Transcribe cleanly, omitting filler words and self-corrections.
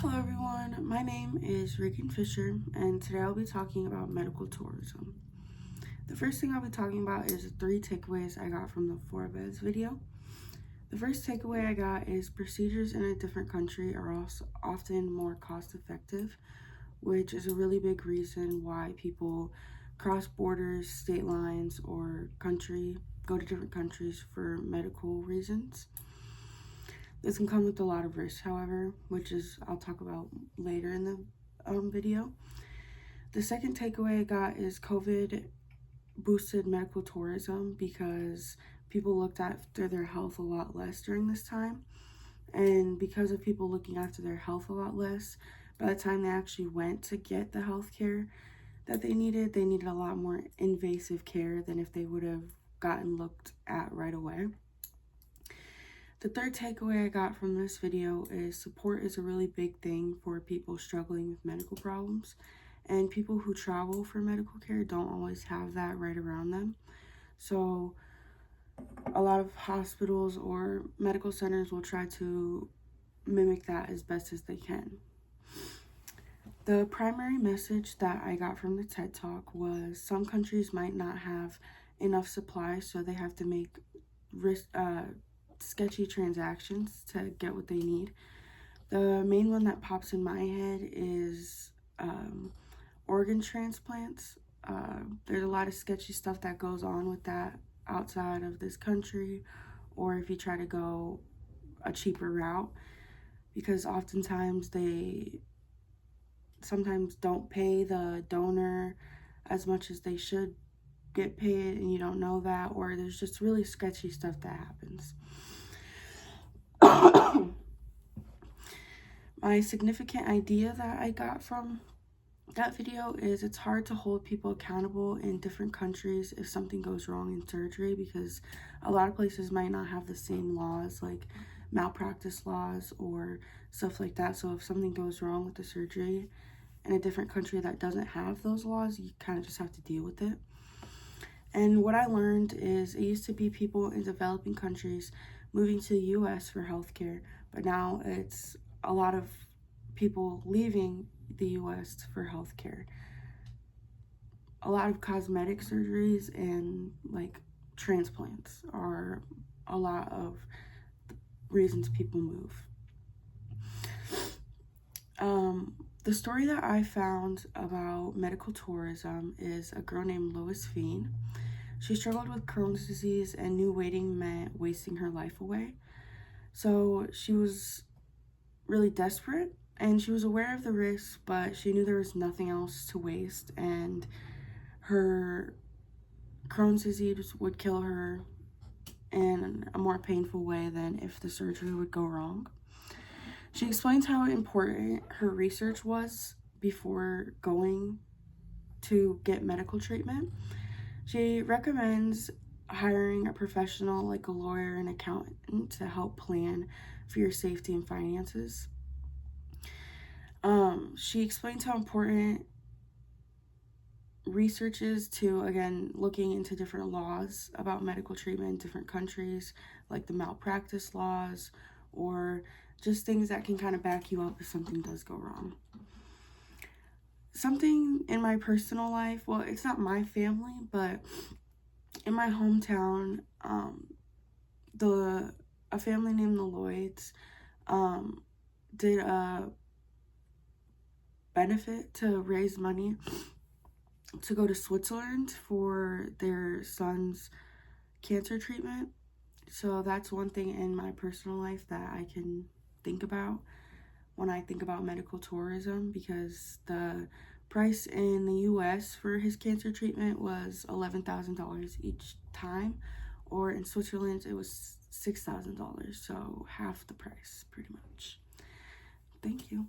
Hello everyone, my name is Reegan Fischer, and today I'll be talking about medical tourism. The first thing I'll be talking about is 3 takeaways I got from the 4 beds video. The first takeaway I got is procedures in a different country are also often more cost effective, which is a really big reason why people cross borders, state lines, or go to different countries for medical reasons. This can come with a lot of risks, however, which I'll talk about later in the video. The second takeaway I got is COVID boosted medical tourism because people looked after their health a lot less during this time. And because of people looking after their health a lot less, by the time they actually went to get the health care that they needed a lot more invasive care than if they would have gotten looked at right away. The third takeaway I got from this video is support is a really big thing for people struggling with medical problems, and people who travel for medical care don't always have that right around them. So a lot of hospitals or medical centers will try to mimic that as best as they can. The primary message that I got from the TED Talk was some countries might not have enough supplies, so they have to make sketchy transactions to get what they need. The main one that pops in my head is organ transplants. There's a lot of sketchy stuff that goes on with that outside of this country, or if you try to go a cheaper route, because oftentimes they sometimes don't pay the donor as much as they should get paid, and you don't know that, or there's just really sketchy stuff that happens. My significant idea that I got from that video is it's hard to hold people accountable in different countries if something goes wrong in surgery, because a lot of places might not have the same laws, like malpractice laws or stuff like that. So if something goes wrong with the surgery in a different country that doesn't have those laws, you kind of just have to deal with it. And what I learned is it used to be people in developing countries moving to the US for healthcare, but now it's a lot of people leaving the US for healthcare. A lot of cosmetic surgeries and like transplants are a lot of reasons people move. The story that I found about medical tourism is a girl named Lois Fiend. She struggled with Crohn's disease and knew waiting meant wasting her life away. So she was really desperate, and she was aware of the risks, but she knew there was nothing else to waste, and her Crohn's disease would kill her in a more painful way than if the surgery would go wrong. She explains how important her research was before going to get medical treatment. She recommends hiring a professional like a lawyer and accountant to help plan for your safety and finances. She explains how important research is to, again, looking into different laws about medical treatment in different countries, like the malpractice laws, or just things that can kind of back you up if something does go wrong. Something in my personal life, well, it's not my family, but in my hometown, a family named the Lloyds did a benefit to raise money to go to Switzerland for their son's cancer treatment. So that's one thing in my personal life that I can think about when I think about medical tourism, because the price in the US for his cancer treatment was $11,000 each time, or in Switzerland it was $6,000, so half the price pretty much. Thank you.